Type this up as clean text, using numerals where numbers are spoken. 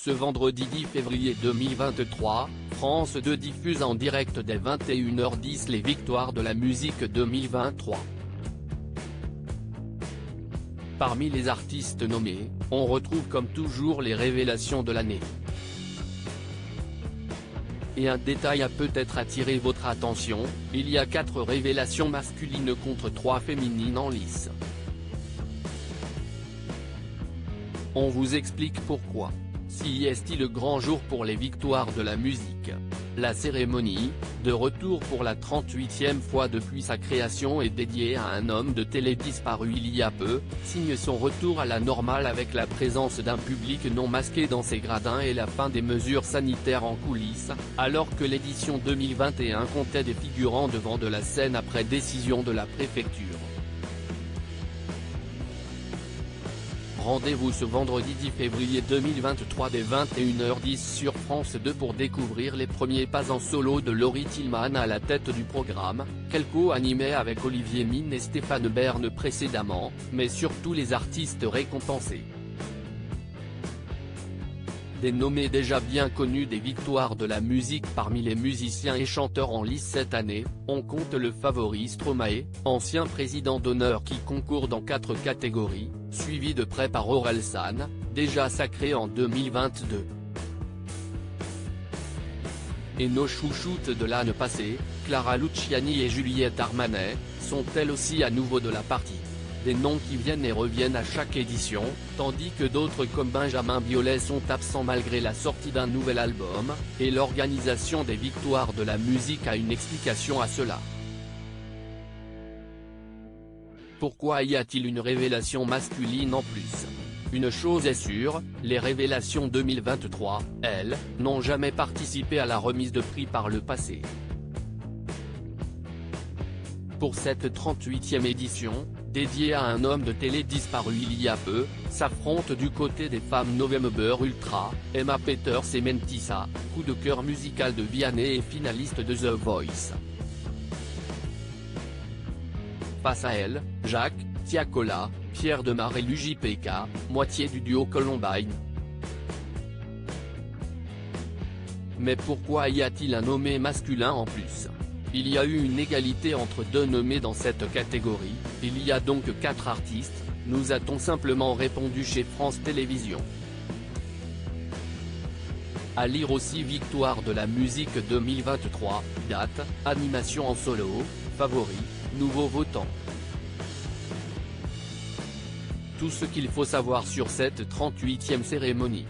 Ce vendredi 10 février 2023, France 2 diffuse en direct dès 21h10 les victoires de la musique 2023. Parmi les artistes nommés, on retrouve comme toujours les révélations de l'année. Et un détail a peut-être attiré votre attention, il y a 4 révélations masculines contre 3 féminines en lice. On vous explique pourquoi. Si est-il le grand jour pour les victoires de la musique. La cérémonie, de retour pour la 38e fois depuis sa création et dédiée à un homme de télé disparu il y a peu, signe son retour à la normale avec la présence d'un public non masqué dans ses gradins et la fin des mesures sanitaires en coulisses, alors que l'édition 2021 comptait des figurants devant de la scène après décision de la préfecture. Rendez-vous ce vendredi 10 février 2023 dès 21h10 sur France 2 pour découvrir les premiers pas en solo de Laurie Tillman à la tête du programme, qu'elle co-animait avec Olivier Mine et Stéphane Bern précédemment, mais surtout les artistes récompensés. Des nommés déjà bien connus des victoires de la musique parmi les musiciens et chanteurs en lice cette année, on compte le favori Stromae, ancien président d'honneur qui concourt dans 4 catégories, suivi de près par Orelsan, déjà sacré en 2022. Et nos chouchoutes de l'année passée, Clara Luciani et Juliette Armanet, sont-elles aussi à nouveau de la partie. Des noms qui viennent et reviennent à chaque édition, tandis que d'autres comme Benjamin Biolay sont absents malgré la sortie d'un nouvel album, et l'organisation des victoires de la musique a une explication à cela. Pourquoi y a-t-il une révélation masculine en plus? Une chose est sûre, les révélations 2023, elles, n'ont jamais participé à la remise de prix par le passé. Pour cette 38e édition, dédiée à un homme de télé disparu il y a peu, s'affrontent du côté des femmes November Ultra, Emma Peters et Mentissa, coup de cœur musical de Vianney et finaliste de The Voice. Face à elle, Jacques, Tiakola, Pierre Demar et l'UJPK, moitié du duo Columbine. Mais pourquoi y a-t-il un nommé masculin en plus? Il y a eu une égalité entre 2 nommés dans cette catégorie, il y a donc 4 artistes, nous a-t-on simplement répondu chez France Télévisions. À lire aussi victoire de la musique 2023, date, animation en solo, favori, nouveau votant. Tout ce qu'il faut savoir sur cette 38e cérémonie.